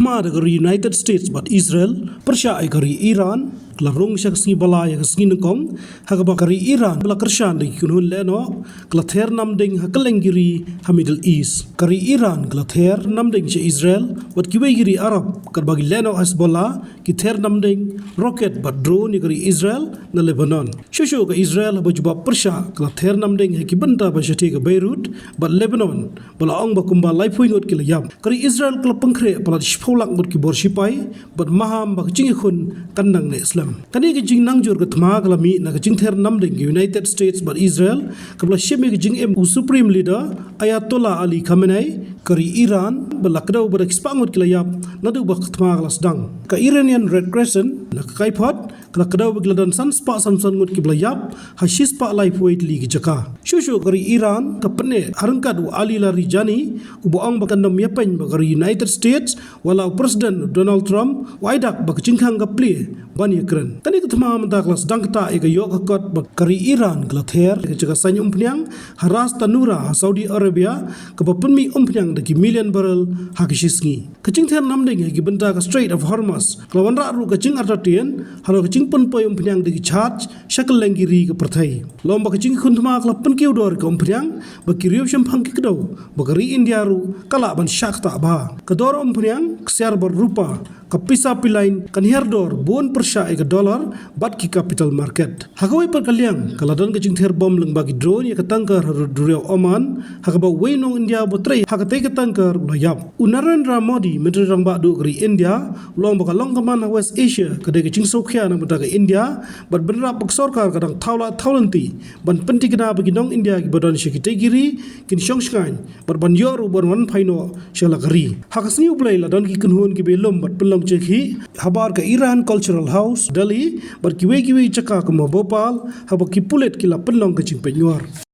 Thma the United States but Israel, Pyrshah gari Iran, Klarong Shaksni Balaya Skin Kong, Hagabakari Iran, Blakarshan the Kunun Leno, Glater Namding Hakalengiri, Middle East, Kari Iran, Glater Namding Israel, but Kiwegiri Arab, Karbagileno Hezbollah, Kiter Namding, rocket but drone gari Israel, na Lebanon. Shusho ga Israel Bajuba Pyrshah, Glater Namding Hekibanta Bashatega Beirut, but Lebanon, Balaong Bakumba Laipuingot Kilayab, Kari Israel Klapankre, Palat Shpolak Mut Kibor Shipai, but Maham Bakjingikun, Kandang Islam. Kani Jing Nangjur Gatma Galami, Nakajingter Namding, United States but Israel, Kabla Shemi Jing Supreme Leader, Ayatollah Ali Khamenei, Kari Iran, Balakdo but Expangut Kilayab, Nadu Bakatma Glasdang. Ka Iranian Red Crescent, Nakakaipot, Kalakado Bagladan Sunspa Samson Mut Kiblayab, Hashispa Lifeweight League Jaka. Shushu Kari Iran, Kapane, Harankadu Ali Larijani, Uboang Bakandam Yapan Bagari United States, Walau President Donald Trump, Waidak Bakjingkang Gapli, Bani Kren. Tani Thma Mandaklas Dankta Ega Yokakot Bakari Iran, Glater, Jagasan Umphniang, Haras Tanura, Saudi Arabia, Kapapunmi Umphniang, the million barrel Hakishisni. Kachingter Namding, Gibantaka Strait of Hormuz, Klawanra Ru Kaching Artatian, Halo Kaching Punpoy Umphniang the charge, Shakalangiri Pratai. Lomba Kaching Kuntma Klapan Kewdor Umphniang, Bakiriyo Shampankikdo, Bakari Indiaru, Kalaban Shakta Ba, Kador Umphniang, Ksiarbar Rupa, Kapisa Pilain, Kanherdor, Bon Pyrshah ega dollar, Batki capital market. Hagawai perkaliang, Kaladan Kaching Ter Bom Leng bagi drone ya ketangkar Dureo Oman, Hagaba Wainong India Botray, Hakate ketangkar Layap. Unarendra Modi, Menteri Rambak Dugri India, Long Bakalong Kaman West Asia, Kadai Kaching Sokya na Mutaga India, but Benra Baksorkar Kadang Taula Taulanti, Ban Pentikana bagi Nong India Badan Shikitegiri, Kin Shongskan, but Ban Yoru Ban Wan Paino, Shalagari. Hakasni Uplay Ladan Kikunhun Kibelum, but Pelong Cheki, Habar ka Iran Cultural House, Delhi, but Kiwe Chaka Kuma Bhopal, Habaki Pulet Kila Pelong Kaching Penyuar.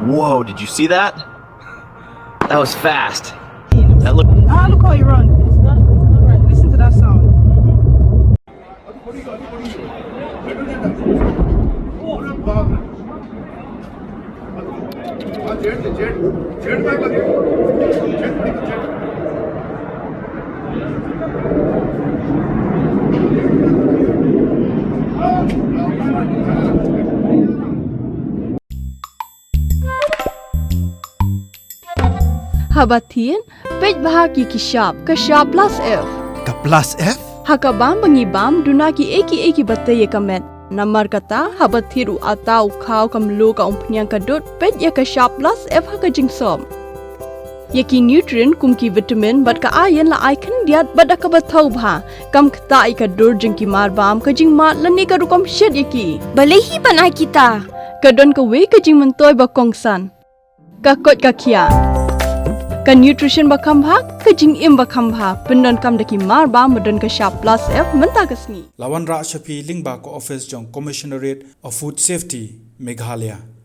Whoa, did you see that? That was fast. That looked... look how you run. It's not right. Listen to that sound. Habatin, pej bahagi kishap, kashap plus F. Ka plus F? Hakabam bangibam dunaki eki bataye kamet. Namar kata habathiru atau kau kamlu ka Umphniang kadut pej ya kashap plus F hakajing som. Yaki nutrient kumki vitamin bat ka ayan la icon diat bat akabatau bha. Kam kata ikadur jengki marbam kajing mat lani karukam shed yaki. Balehi banai kita. Kadon ka we kajing mentoy bakongsan. Kakot kakia. Ka nutrition bakambha, ka jingim bakambha, pendon kam daki marba medon ka sharp plus F mentakasni. Lawan Ra Shapi Lingba ko office jong Commissionerate of Food Safety, Meghalaya.